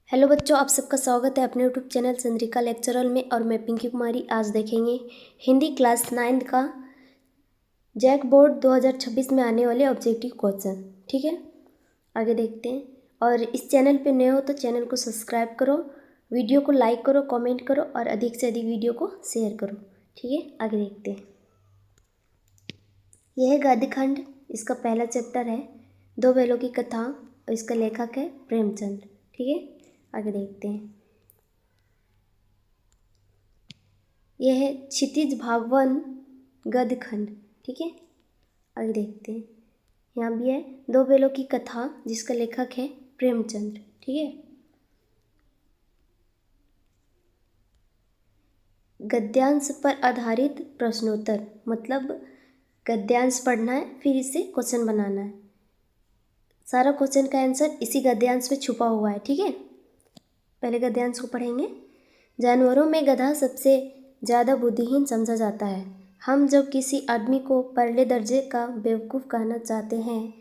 Hello बच्चों, आप सबका स्वागत है अपने यूट्यूब चैनल चंद्रिका लेक्चरल में। और मैं पिंकी कुमारी आज देखेंगे हिंदी क्लास 9 का जैक बोर्ड 2026 में आने वाले ऑब्जेक्टिव क्वेश्चन। ठीक है, आगे देखते हैं। और इस चैनल पे नए हो तो चैनल को सब्सक्राइब करो, वीडियो को लाइक करो, कमेंट करो और अधिक से अधिक वीडियो को शेयर करो। ठीक है, आगे देखते हैं। यह है गद्यखंड, इसका पहला चैप्टर है दो बैलों की कथा और इसका लेखक है प्रेमचंद। ठीक है, आगे देखते हैं। यह है क्षितिज भागवन गद्यखंड। ठीक है, आगे देखते हैं। यहाँ भी है दो बैलों की कथा जिसका लेखक है प्रेमचंद। ठीक है, गद्यांश पर आधारित प्रश्नोत्तर, मतलब गद्यांश पढ़ना है फिर इससे क्वेश्चन बनाना है। सारा क्वेश्चन का आंसर इसी गद्यांश में छुपा हुआ है। ठीक है, पहले गद्यांश को पढ़ेंगे। जानवरों में गधा सबसे ज़्यादा बुद्धिहीन समझा जाता है। हम जब किसी आदमी को पहले दर्जे का बेवकूफ़ कहना चाहते हैं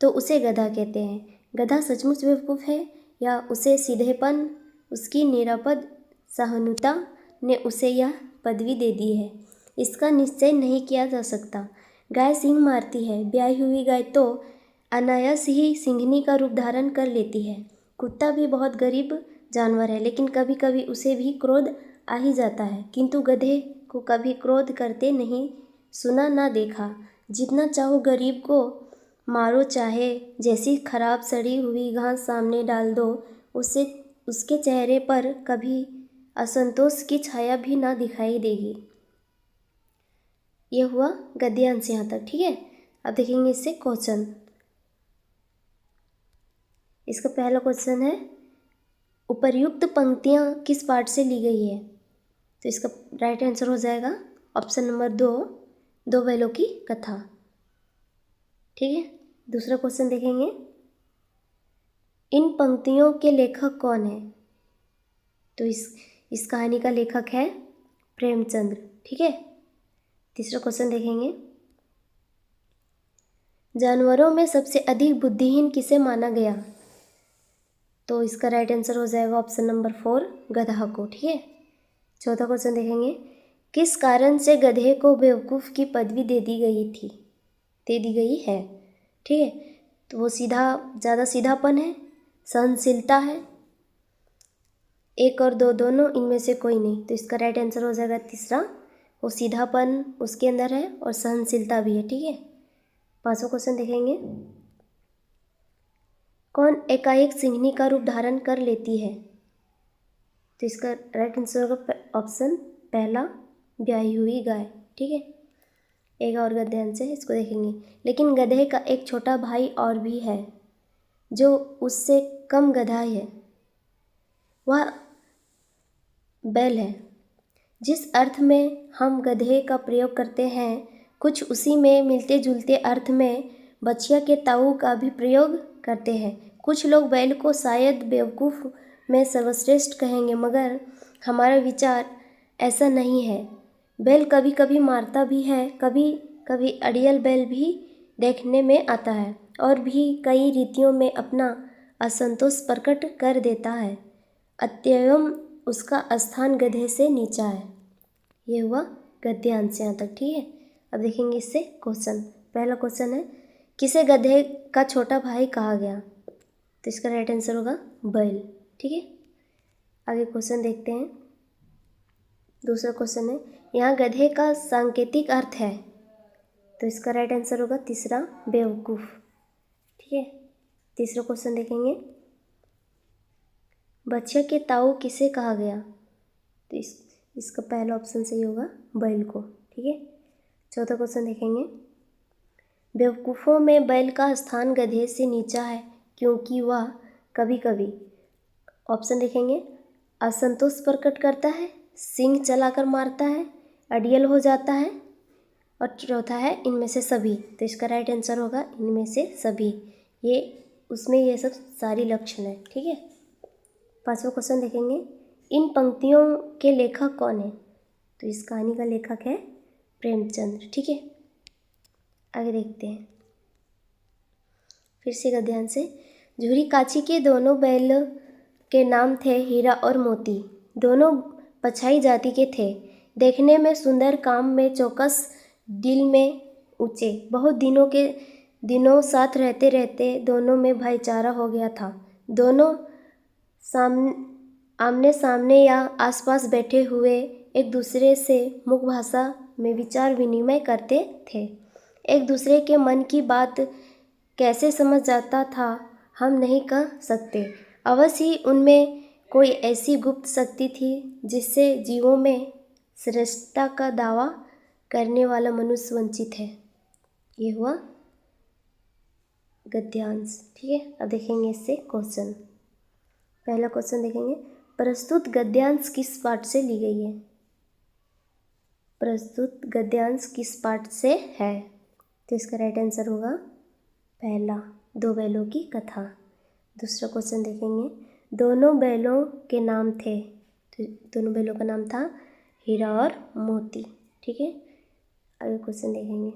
तो उसे गधा कहते हैं। गधा सचमुच बेवकूफ़ है या उसे सीधेपन, उसकी निरापद सहिष्णुता ने उसे यह पदवी दे दी है, इसका निश्चय नहीं किया जा सकता। गाय सींग मारती है, ब्याही हुई गाय तो अनायास ही सिंघनी का रूप धारण कर लेती है। कुत्ता भी बहुत गरीब जानवर है, लेकिन कभी कभी उसे भी क्रोध आ ही जाता है, किंतु गधे को कभी क्रोध करते नहीं सुना ना देखा। जितना चाहो गरीब को मारो, चाहे जैसी खराब सड़ी हुई घास सामने डाल दो, उससे उसके चेहरे पर कभी असंतोष की छाया भी ना दिखाई देगी। यह हुआ गद्यांश यहाँ तक। ठीक है, अब देखेंगे इससे क्वेश्चन। इसका पहला क्वेश्चन है उपर्युक्त पंक्तियाँ किस पाठ से ली गई है? तो इसका राइट आंसर हो जाएगा ऑप्शन नंबर 2, दो बैलों की कथा। ठीक है, दूसरा क्वेश्चन देखेंगे। इन पंक्तियों के लेखक कौन है? तो इस कहानी का लेखक है प्रेमचंद। ठीक है, तीसरा क्वेश्चन देखेंगे। जानवरों में सबसे अधिक बुद्धिहीन किसे माना गया? तो इसका राइट आंसर हो जाएगा ऑप्शन नंबर 4, गधा को। ठीक है, चौथा क्वेश्चन देखेंगे। किस कारण से गधे को बेवकूफ़ की पदवी दे दी गई है? ठीक है, तो वो ज़्यादा सीधापन है, सहनशीलता है, एक और दो दोनों, इनमें से कोई नहीं। तो इसका राइट आंसर हो जाएगा तीसरा, वो सीधापन उसके अंदर है और सहनशीलता भी है। ठीक है, पांचवा क्वेश्चन देखेंगे। कौन एकाएक सिंघनी का रूप धारण कर लेती है? तो इसका राइट आंसर होगा ऑप्शन पहला, ब्याही हुई गाय। ठीक है, एक और गद्यांश है, इसको देखेंगे। लेकिन गधे का एक छोटा भाई और भी है जो उससे कम गधा है, वह बैल है। जिस अर्थ में हम गधे का प्रयोग करते हैं, कुछ उसी में मिलते जुलते अर्थ में बछिया के ताऊ का भी प्रयोग करते हैं। कुछ लोग बैल को शायद बेवकूफ़ में सर्वश्रेष्ठ कहेंगे, मगर हमारा विचार ऐसा नहीं है। बैल कभी कभी मारता भी है, कभी कभी अड़ियल बैल भी देखने में आता है और भी कई रीतियों में अपना असंतोष प्रकट कर देता है। अतएव उसका स्थान गधे से नीचा है। ये हुआ गद्यांश यहाँ तक। ठीक है, अब देखेंगे इससे क्वेश्चन। पहला क्वेश्चन है किसे गधे का छोटा भाई कहा गया? तो इसका राइट आंसर होगा बैल। ठीक है, आगे क्वेश्चन देखते हैं। दूसरा क्वेश्चन है यहाँ गधे का सांकेतिक अर्थ है? तो इसका राइट आंसर होगा तीसरा, बेवकूफ़। ठीक है, तीसरा क्वेश्चन देखेंगे। बछिया के ताऊ किसे कहा गया? तो इसका पहला ऑप्शन सही होगा, बैल को। ठीक है, चौथा क्वेश्चन देखेंगे। बेवकूफ़ों में बैल का स्थान गधे से नीचा है क्योंकि वह कभी कभी, ऑप्शन देखेंगे, असंतोष प्रकट करता है, सींग चलाकर मारता है, अड़ियल हो जाता है, और चौथा है इनमें से सभी। तो इसका राइट आंसर होगा इनमें से सभी। ये सब सारी लक्षण है। ठीक है, पांचवा क्वेश्चन देखेंगे। इन पंक्तियों के लेखक कौन है? तो इस कहानी का लेखक है प्रेमचंद। ठीक है, आगे देखते हैं। फिर से ध्यान से। झूरी काची के दोनों बैल के नाम थे हीरा और मोती। दोनों पछाई जाति के थे, देखने में सुंदर, काम में चौकस, दिल में ऊंचे। बहुत दिनों साथ रहते रहते दोनों में भाईचारा हो गया था। दोनों आमने सामने या आसपास बैठे हुए एक दूसरे से मुख भाषा में विचार विनिमय करते थे। एक दूसरे के मन की बात कैसे समझ जाता था हम नहीं कह सकते। अवश्य ही उनमें कोई ऐसी गुप्त शक्ति थी जिससे जीवों में श्रेष्ठता का दावा करने वाला मनुष्य वंचित है। ये हुआ गद्यांश। ठीक है, अब देखेंगे इससे क्वेश्चन। पहला क्वेश्चन देखेंगे, प्रस्तुत गद्यांश किस पाठ से ली गई है? प्रस्तुत गद्यांश किस पाठ से है? तो इसका राइट आंसर होगा पहला, दो बैलों की कथा। दूसरा क्वेश्चन देखेंगे, दोनों बैलों के नाम थे, तो दोनों बैलों का नाम था हीरा और मोती। ठीक है, आगे क्वेश्चन देखेंगे।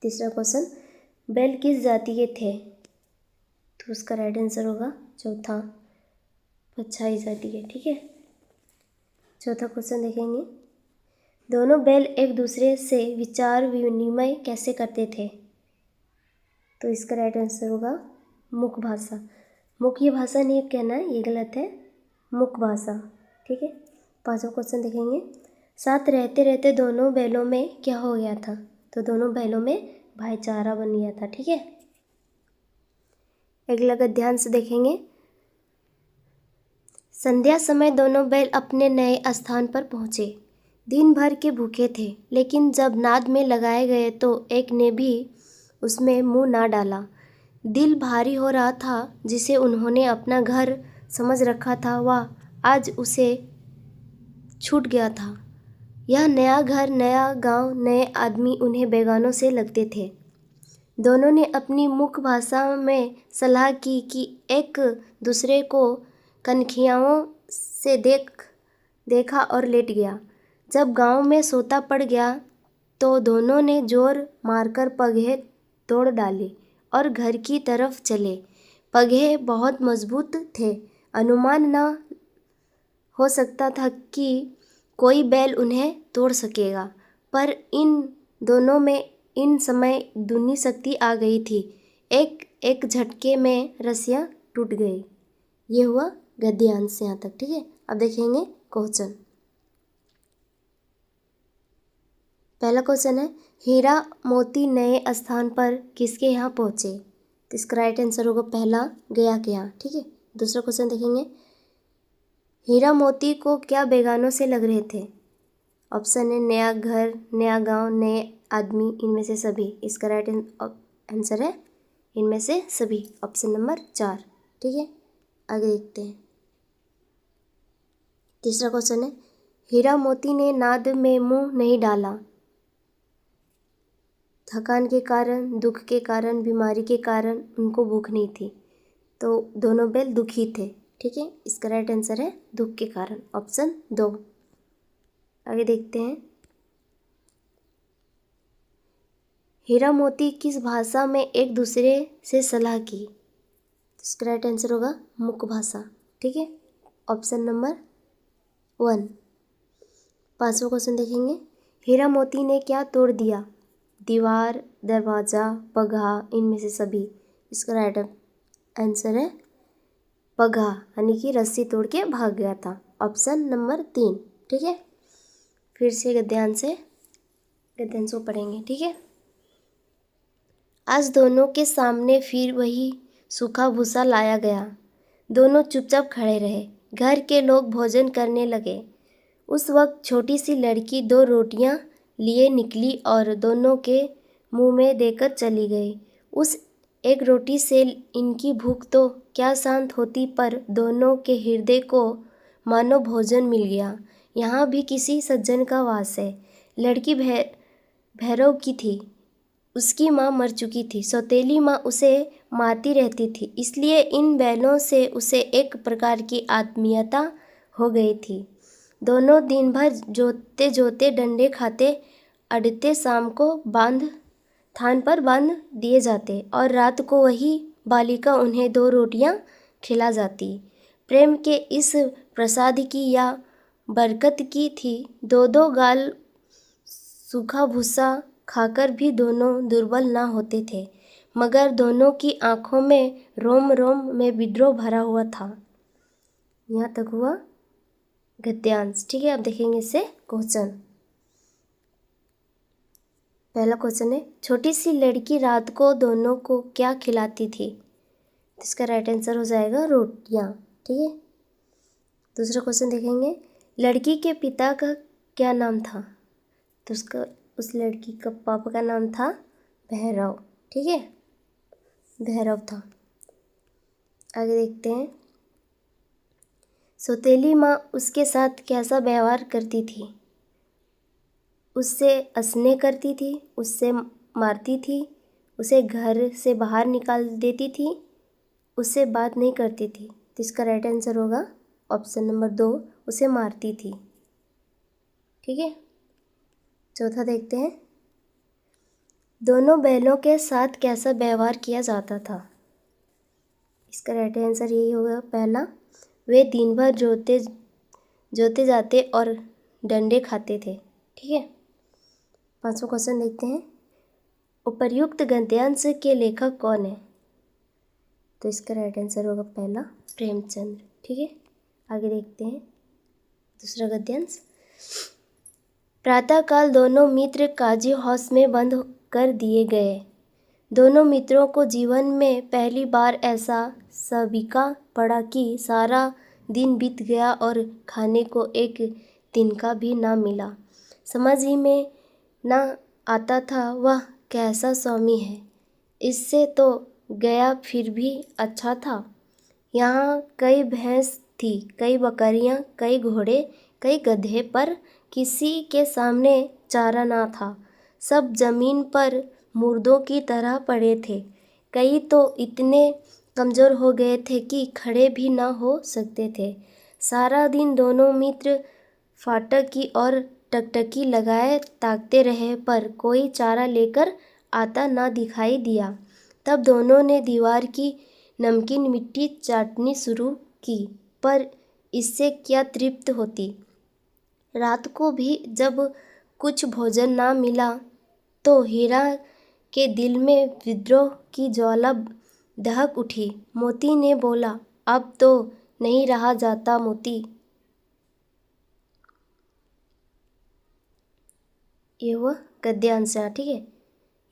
तीसरा क्वेश्चन, बैल किस जाति के थे? तो उसका राइट आंसर होगा चौथा, पछाई जाति के। ठीक है, चौथा क्वेश्चन देखेंगे, दोनों बैल एक दूसरे से विचार विनिमय कैसे करते थे? तो इसका राइट आंसर होगा मुख भाषा। मुख्य भाषा नहीं कहना है, ये गलत है, मुख भाषा। ठीक है, पांचवा क्वेश्चन देखेंगे, साथ रहते रहते दोनों बैलों में क्या हो गया था? तो दोनों बैलों में भाईचारा बन गया था। ठीक है, अगला गद्यांश देखेंगे, संध्या समय दोनों बैल अपने नए स्थान पर पहुंचे। दिन भर के भूखे थे, लेकिन जब नाद में लगाए गए तो एक ने भी उसमें मुंह ना डाला। दिल भारी हो रहा था। जिसे उन्होंने अपना घर समझ रखा था वह आज उसे छूट गया था। यह नया घर, नया गांव, नए आदमी उन्हें बेगानों से लगते थे। दोनों ने अपनी मुख भाषा में सलाह की कि एक दूसरे को कनखियाओं से देखा और लेट गया। जब गांव में सोता पड़ गया तो दोनों ने जोर मारकर पगहे तोड़ डाले और घर की तरफ चले। पगहे बहुत मजबूत थे, अनुमान न हो सकता था कि कोई बैल उन्हें तोड़ सकेगा, पर इन दोनों में इन समय दूनी शक्ति आ गई थी। एक झटके में रस्सियाँ टूट गई। ये हुआ गद्यांश यहाँ तक। ठीक है, अब देखेंगे क्वेश्चन। पहला क्वेश्चन है, हीरा मोती नए स्थान पर किसके यहाँ पहुँचे? तो इसका राइट आंसर होगा पहला, गया के यहाँ। ठीक है, दूसरा क्वेश्चन देखेंगे, हीरा मोती को क्या बेगानों से लग रहे थे? ऑप्शन है नया घर, नया गांव, नए आदमी, इनमें से सभी। इसका राइट आंसर है इनमें से सभी, ऑप्शन नंबर 4। ठीक है, आगे देखते हैं। तीसरा क्वेश्चन है, हीरा मोती ने नाद में मुंह नहीं डाला। थकान के कारण, दुख के कारण, बीमारी के कारण उनको भूख नहीं थी, तो दोनों बैल दुखी थे। ठीक है, इसका राइट आंसर है दुख के कारण, ऑप्शन 2। आगे देखते हैं, हीरा मोती किस भाषा में एक दूसरे से सलाह की? इसका राइट आंसर होगा मुख भाषा। ठीक है, ऑप्शन नंबर 1। पांचवा क्वेश्चन देखेंगे, हीरा मोती ने क्या तोड़ दिया? दीवार, दरवाज़ा, पगहा, इनमें से सभी। इसका राइट आंसर है पगहा, यानी कि रस्सी तोड़ के भाग गया था, ऑप्शन नंबर 3। ठीक है, फिर से गद्यांश को पढ़ेंगे। ठीक है, आज दोनों के सामने फिर वही सूखा भूसा लाया गया। दोनों चुपचाप खड़े रहे। घर के लोग भोजन करने लगे। उस वक्त छोटी सी लड़की 2 रोटियां लिए निकली और दोनों के मुंह में देकर चली गई। उस एक रोटी से इनकी भूख तो क्या शांत होती, पर दोनों के हृदय को मानो भोजन मिल गया। यहाँ भी किसी सज्जन का वास है। लड़की भैरव की थी। उसकी माँ मर चुकी थी। सौतेली माँ उसे मारती रहती थी, इसलिए इन बैलों से उसे एक प्रकार की आत्मीयता हो गई थी। दोनों दिन भर जोते जोते डंडे खाते अड़ते, शाम को थान पर बांध दिए जाते और रात को वही बालिका उन्हें 2 रोटियां खिला जाती। प्रेम के इस प्रसाद की या बरकत की थी। दो दो गाल सूखा भूसा खाकर भी दोनों दुर्बल ना होते थे, मगर दोनों की आंखों में रोम रोम में विद्रोह भरा हुआ था। यहाँ तक हुआ गद्यांश। ठीक है, अब देखेंगे इससे क्वेश्चन। पहला क्वेश्चन है, छोटी सी लड़की रात को दोनों को क्या खिलाती थी? तो इसका राइट आंसर हो जाएगा रोटियाँ। ठीक है, दूसरा क्वेश्चन देखेंगे, लड़की के पिता का क्या नाम था? तो उस लड़की का पापा का नाम था भैरव। ठीक है, भैरव था। आगे देखते हैं, सौतेली माँ उसके साथ कैसा व्यवहार करती थी? उससे असने करती थी, उससे मारती थी, उसे घर से बाहर निकाल देती थी, उससे बात नहीं करती थी। तो इसका राइट आंसर होगा ऑप्शन नंबर 2, उसे मारती थी। ठीक है, चौथा देखते हैं, दोनों बैलों के साथ कैसा व्यवहार किया जाता था? इसका राइट आंसर यही होगा पहला, वे दिन भर जोते जाते और डंडे खाते थे। ठीक है, पांचवा क्वेश्चन देखते हैं, उपर्युक्त गद्यांश के लेखक कौन है? तो इसका राइट आंसर होगा पहला, प्रेमचंद्र। ठीक है, आगे देखते हैं दूसरा गद्यांश, प्रातःकाल दोनों मित्र काजी हाउस में बंद कर दिए गए। दोनों मित्रों को जीवन में पहली बार ऐसा सबिका पड़ा कि सारा दिन बीत गया और खाने को एक तिनका भी ना मिला। समझ ही में ना आता था वह कैसा स्वामी है। इससे तो गया फिर भी अच्छा था। यहाँ कई भैंस थी, कई बकरियाँ, कई घोड़े, कई गधे, पर किसी के सामने चारा ना था। सब जमीन पर मुर्दों की तरह पड़े थे। कई तो इतने कमज़ोर हो गए थे कि खड़े भी ना हो सकते थे। सारा दिन दोनों मित्र फाटक की ओर टकटकी लगाए ताकते रहे, पर कोई चारा लेकर आता ना दिखाई दिया। तब दोनों ने दीवार की नमकीन मिट्टी चाटनी शुरू की, पर इससे क्या तृप्त होती। रात को भी जब कुछ भोजन ना मिला तो हीरा के दिल में विद्रोह की ज्वाला दहक उठी। मोती ने बोला, अब तो नहीं रहा जाता मोती। ये हुआ गद्यांश। ठीक है,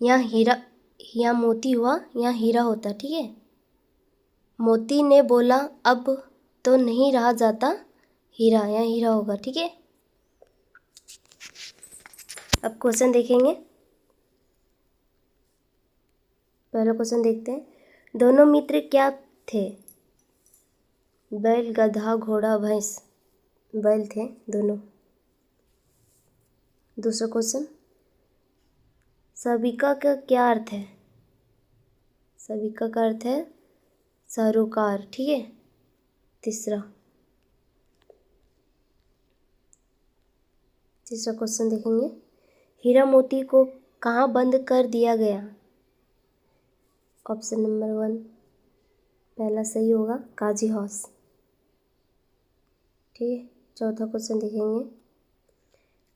यहाँ हीरा, यहाँ मोती हुआ, यहाँ हीरा होता। ठीक है, मोती ने बोला अब तो नहीं रहा जाता हीरा, यहाँ हीरा होगा। ठीक है, अब क्वेश्चन देखेंगे। पहला क्वेश्चन देखते हैं, दोनों मित्र क्या थे? बैल, गधा, घोड़ा, भैंस। बैल थे दोनों। दूसरा क्वेश्चन, सबिका का क्या अर्थ है? सबिका का अर्थ है सरोकार। ठीक है, तीसरा क्वेश्चन देखेंगे, हीरा मोती को कहाँ बंद कर दिया गया? ऑप्शन नंबर 1 पहला सही होगा, काजी हाउस। ठीक है, चौथा क्वेश्चन देखेंगे,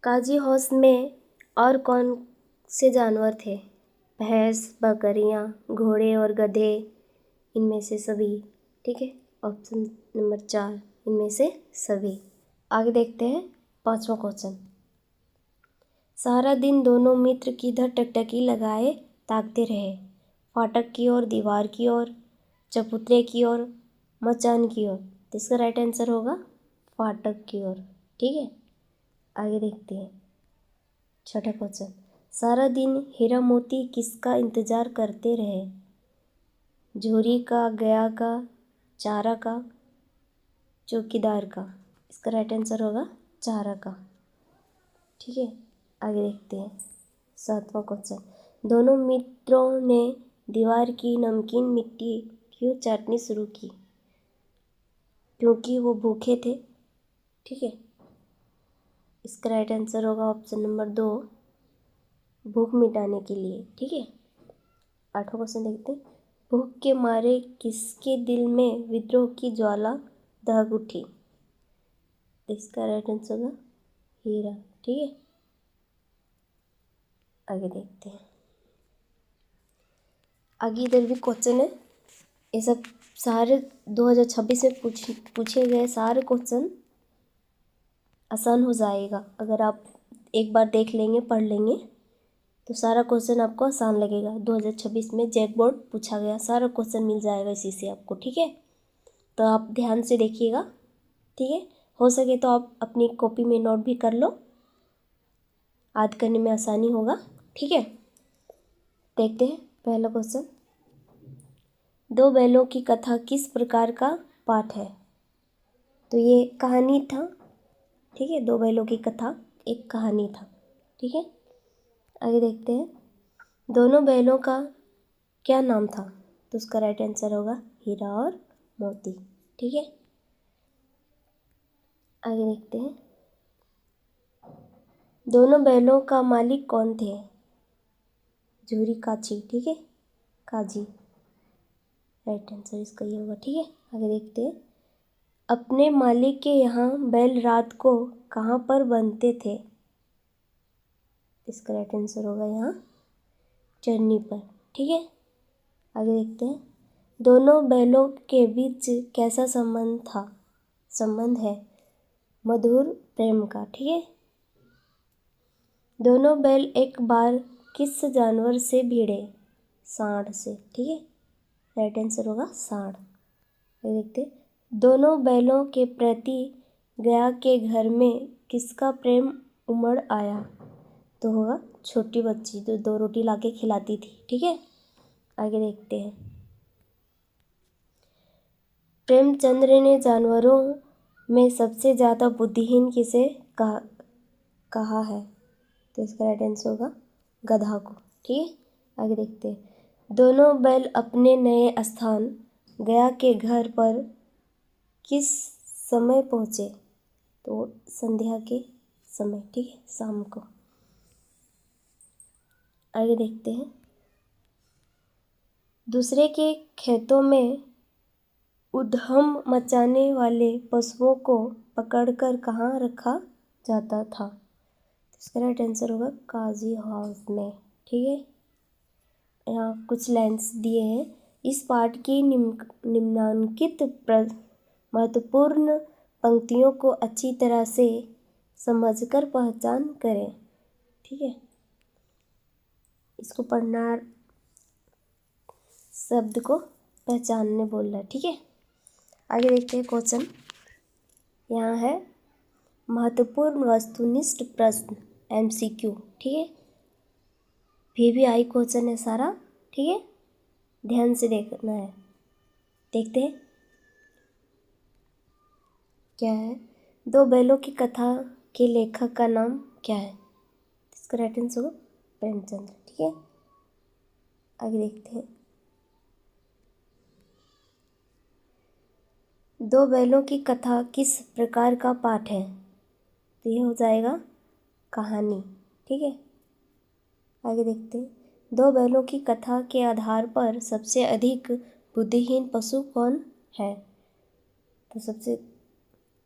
काजी हाउस में और कौन से जानवर थे? भैंस, बकरियां, घोड़े और गधे, इनमें से सभी। ठीक है, ऑप्शन नंबर 4 इनमें से सभी। आगे देखते हैं पांचवा क्वेश्चन, सारा दिन दोनों मित्र किधर टकटकी लगाए ताकते रहे? फाटक की ओर, दीवार की ओर, चबूतरे की ओर, मचान की ओर। तो इसका राइट आंसर होगा फाटक की ओर। ठीक है, आगे देखते हैं छठा क्वेश्चन, सारा दिन हीरा मोती किसका इंतजार करते रहे? झोरी का, गया का, चारा का, चौकीदार का। इसका राइट आंसर होगा चारा का। ठीक है, आगे देखते हैं सातवां क्वेश्चन, दोनों मित्रों ने दीवार की नमकीन मिट्टी क्यों चाटनी शुरू की? क्योंकि वो भूखे थे। ठीक है, इसका राइट आंसर होगा ऑप्शन नंबर 2 भूख मिटाने के लिए। ठीक है, आठवां क्वेश्चन देखते हैं, भूख के मारे किसके दिल में विद्रोह की ज्वाला दहक उठी। इसका राइट आंसर होगा हीरा। ठीक है, आगे देखते हैं। आगे इधर भी क्वेश्चन है। ये सब सारे 2026 में पूछे गए सारे क्वेश्चन आसान हो जाएगा। अगर आप एक बार देख लेंगे, पढ़ लेंगे तो सारा क्वेश्चन आपको आसान लगेगा। 2026 में जैक बोर्ड पूछा गया सारा क्वेश्चन मिल जाएगा इसी से आपको। ठीक है, तो आप ध्यान से देखिएगा। ठीक है, हो सके तो आप अपनी कॉपी में नोट भी कर लो, याद करने में आसानी होगा। ठीक है, देखते हैं पहला क्वेश्चन। दो बैलों की कथा किस प्रकार का पाठ है। तो ये कहानी था। ठीक है, दो बैलों की कथा एक कहानी था। ठीक है, आगे देखते हैं। दोनों बैलों का क्या नाम था। तो उसका राइट आंसर होगा हीरा और मोती। ठीक है, आगे देखते हैं। दोनों बैलों का मालिक कौन थे। झूरी काची। ठीक है, काजी राइट आंसर इसका ये होगा। ठीक है, आगे देखते हैं। अपने मालिक के यहाँ बैल रात को कहाँ पर बंधते थे। इसका राइट आंसर होगा यहाँ चरनी पर। ठीक है, आगे देखते हैं। दोनों बैलों के बीच कैसा संबंध है। मधुर प्रेम का। ठीक है, दोनों बैल एक बार किस जानवर से भिड़े। सांड से। ठीक है, राइट आंसर होगा सांड। आगे देखते हैं। दोनों बैलों के प्रति गया के घर में किसका प्रेम उमड़ आया। तो होगा छोटी बच्ची जो 2 रोटी लाके खिलाती थी। ठीक है, आगे देखते हैं। प्रेमचंद्र ने जानवरों में सबसे ज़्यादा बुद्धिहीन किसे कहा है। तो इसका राइट आंसर होगा गधा को। ठीक है, आगे देखते हैं। दोनों बैल अपने नए स्थान गया के घर पर किस समय पहुँचे। तो संध्या के समय। ठीक है, शाम को। आगे देखते हैं। दूसरे के खेतों में उधम मचाने वाले पशुओं को पकड़कर कहाँ रखा जाता था। इसका राइट आंसर होगा काजी हाउस में। ठीक है, यहाँ कुछ लाइन्स दिए हैं। इस पाठ की निम्नांकित महत्वपूर्ण पंक्तियों को अच्छी तरह से समझकर पहचान करें। ठीक है, इसको पढ़ना, शब्द को पहचानने बोल रहा है। ठीक है, आगे देखते हैं क्वेश्चन। यहाँ है महत्वपूर्ण वस्तुनिष्ठ प्रश्न MCQ। ठीक है, VVI क्वेश्चन है सारा। ठीक है, ध्यान से देखना है। देखते हैं क्या है। दो बैलों की कथा के लेखक का नाम क्या है। इसका राइट आंसर होगा प्रेमचंद्र। ठीक है, आगे देखते हैं। दो बैलों की कथा किस प्रकार का पाठ है। तो ये हो जाएगा कहानी। ठीक है, आगे देखते हैं। दो बैलों की कथा के आधार पर सबसे अधिक बुद्धिहीन पशु कौन है। तो सबसे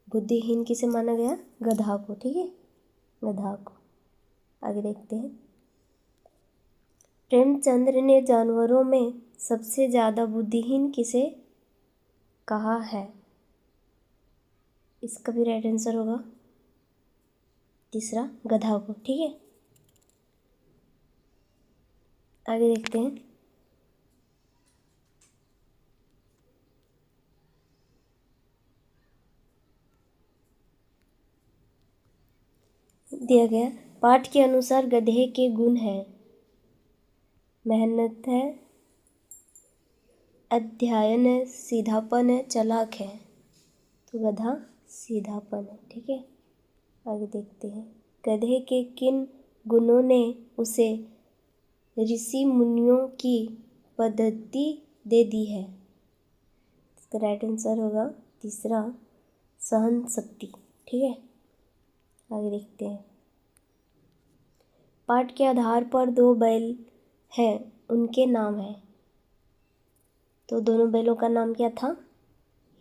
बुद्धिहीन किसे माना गया, गधा को। ठीक है, गधा को। आगे देखते हैं। प्रेमचंद्र ने जानवरों में सबसे ज़्यादा बुद्धिहीन किसे कहा है। इसका भी राइट आंसर होगा तीसरा, गधा को। ठीक है, आगे देखते हैं। दिया गया पाठ के अनुसार गधे के गुण हैं। मेहनत है, अध्ययन है, सीधापन है, चालाक है। तो गधा सीधापन है। ठीक है, आगे देखते हैं। गधे के किन गुणों ने उसे ऋषि मुनियों की पद्धति दे दी है। इसका राइट आंसर होगा तीसरा, सहन शक्ति। ठीक है, आगे देखते हैं। पाठ के आधार पर दो बैल हैं, उनके नाम हैं। तो दोनों बैलों का नाम क्या था?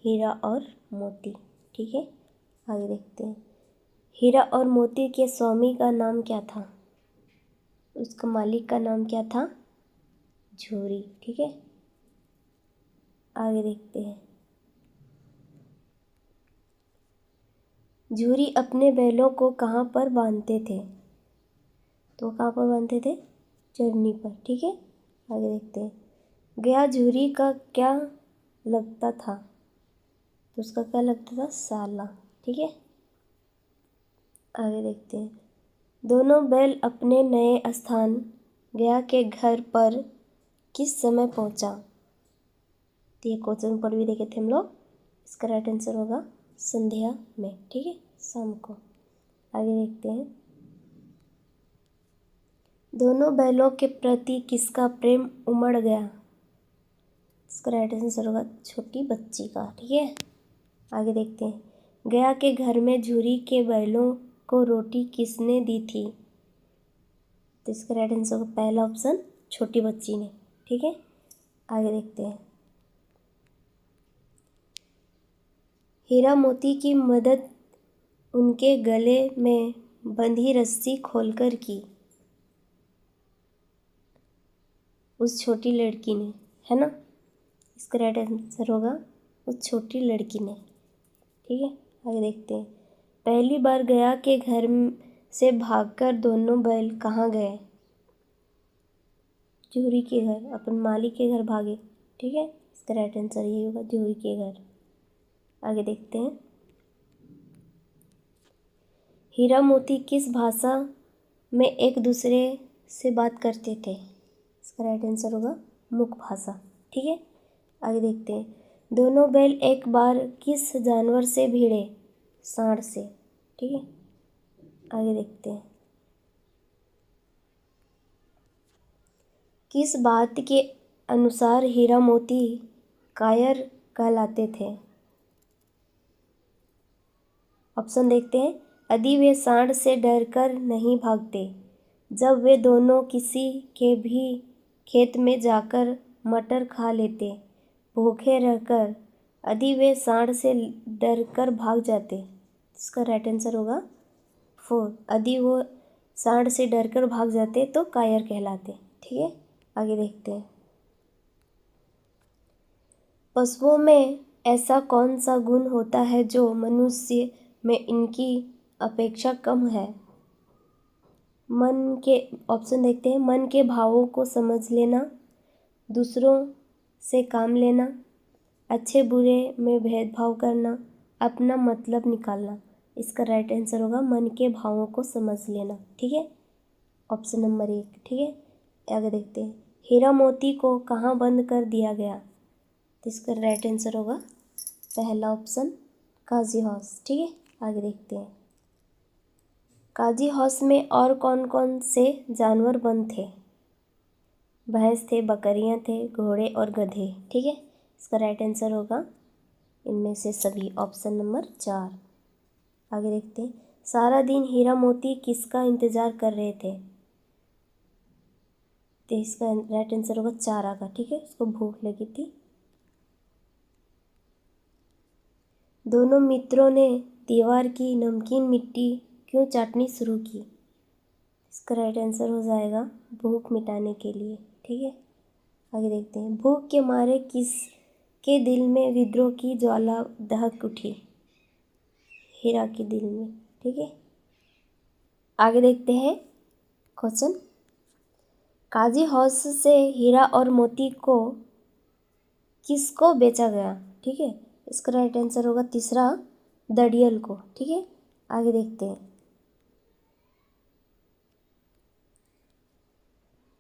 हीरा और मोती। ठीक है, आगे देखते हैं। हीरा और मोती के स्वामी का नाम क्या था? उसका मालिक का नाम क्या था? झूरी। ठीक है, आगे देखते हैं। झूरी अपने बैलों को कहाँ पर बांधते थे? तो कहाँ पर बांधते थे? चरनी पर। ठीक है, आगे देखते हैं। गया झूरी का क्या लगता था? तो उसका क्या लगता था? साला। ठीक है, आगे देखते हैं। दोनों बैल अपने नए स्थान गया के घर पर किस समय पहुंचा? तो ये क्वेश्चन पर भी देखे थे हम लोग। इसका राइट आंसर होगा संध्या में। ठीक है, शाम को। आगे देखते हैं। दोनों बैलों के प्रति किसका प्रेम उमड़ गया? इसका राइट आंसर होगा छोटी बच्ची का। ठीक है, आगे देखते हैं। गया के घर में झूरी के बैलों को रोटी किसने दी थी? तो इसका राइट आंसर होगा पहला ऑप्शन, छोटी बच्ची ने। ठीक है, आगे देखते हैं। हीरा मोती की मदद उनके गले में बंधी रस्सी खोलकर की उस छोटी लड़की ने, है ना? इसका राइट आंसर होगा उस छोटी लड़की ने। ठीक है, आगे देखते हैं। पहली बार गया के घर से भागकर दोनों बैल कहाँ गए? झूरी के घर, अपन मालिक के घर भागे। ठीक है, इसका राइट आंसर यही होगा, झूरी के घर। आगे देखते हैं। हीरा मोती किस भाषा में एक दूसरे से बात करते थे? इसका राइट आंसर होगा मुख भाषा। ठीक है, आगे देखते हैं। दोनों बैल एक बार किस जानवर से भिड़े? सांड से। ठीक है, आगे देखते हैं। किस बात के अनुसार हीरा मोती कायर कहलाते थे? ऑप्शन देखते हैं। यदि वे सांड से डरकर नहीं भागते, जब वे दोनों किसी के भी खेत में जाकर मटर खा लेते, भूखे रहकर, यदि वे सांड से डरकर भाग जाते। इसका राइट आंसर होगा 4। यदि वो सांड से डरकर भाग जाते तो कायर कहलाते। ठीक है, आगे देखते हैं। पशुओं में ऐसा कौन सा गुण होता है जो मनुष्य में इनकी अपेक्षा कम है? मन के ऑप्शन देखते हैं। मन के भावों को समझ लेना, दूसरों से काम लेना, अच्छे बुरे में भेदभाव करना, अपना मतलब निकालना। इसका राइट आंसर होगा मन के भावों को समझ लेना। ठीक है, ऑप्शन नंबर 1। ठीक है, आगे देखते हैं। हीरा मोती को कहाँ बंद कर दिया गया? तो इसका राइट आंसर होगा पहला ऑप्शन, काजी हाउस। ठीक है, आगे देखते हैं। काजी हाउस में और कौन कौन से जानवर बंद थे? भैंस थे, बकरियां थे, घोड़े और गधे। ठीक है, इसका राइट आंसर होगा इनमें से सभी, ऑप्शन नंबर 4। आगे देखते हैं। सारा दिन हीरा मोती किसका इंतजार कर रहे थे? तो इसका राइट आंसर होगा चारा का। ठीक है, उसको भूख लगी थी। दोनों मित्रों ने दीवार की नमकीन मिट्टी क्यों चाटनी शुरू की? इसका राइट आंसर हो जाएगा भूख मिटाने के लिए। ठीक है, आगे देखते हैं। भूख के मारे किस के दिल में विद्रोह की ज्वाला दहक उठी? हीरा के दिल में। ठीक है, आगे देखते हैं क्वेश्चन। काजी हाउस से हीरा और मोती को किसको बेचा गया? ठीक है, इसका राइट आंसर होगा तीसरा, दड़ियल को। ठीक है, आगे देखते हैं।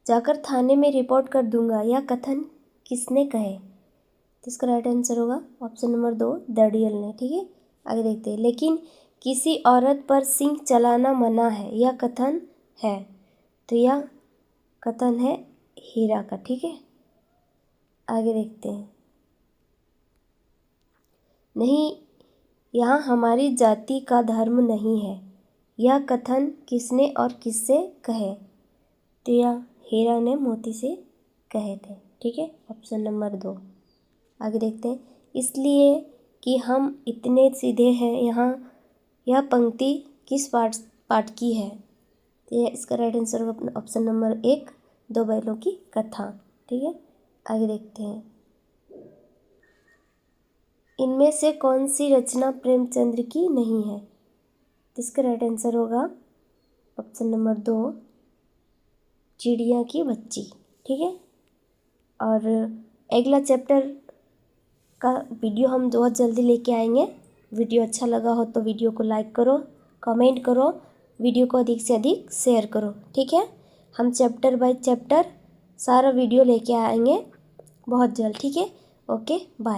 जाकर थाने में रिपोर्ट कर दूंगा, यह कथन किसने कहे? तो इसका राइट आंसर होगा ऑप्शन नंबर 2, दड़ियल ने। ठीक है, आगे देखते हैं। लेकिन किसी औरत पर सिंह चलाना मना है, यह कथन है? तो यह कथन है हीरा का। ठीक है, आगे देखते हैं। नहीं, यहाँ हमारी जाति का धर्म नहीं है, यह कथन किसने और किससे कहे? तो यह हीरा ने मोती से कहे थे। ठीक है, ऑप्शन नंबर 2। आगे देखते हैं, इसलिए कि हम इतने सीधे हैं यहाँ, यह पंक्ति किस पाठ की है? तो ये इसका राइट आंसर होगा ऑप्शन नंबर 1, दो बैलों की कथा। ठीक है, आगे देखते हैं, इनमें से कौन सी रचना प्रेमचंद्र की नहीं है? तो इसका राइट आंसर होगा ऑप्शन नंबर 2, चिड़िया की बच्ची। ठीक है, और अगला चैप्टर का वीडियो हम बहुत जल्दी लेके आएंगे। वीडियो अच्छा लगा हो तो वीडियो को लाइक करो, कमेंट करो, वीडियो को अधिक से अधिक शेयर करो। ठीक है, हम चैप्टर बाय चैप्टर सारा वीडियो लेके आएंगे बहुत जल्द। ठीक है, ओके बाय।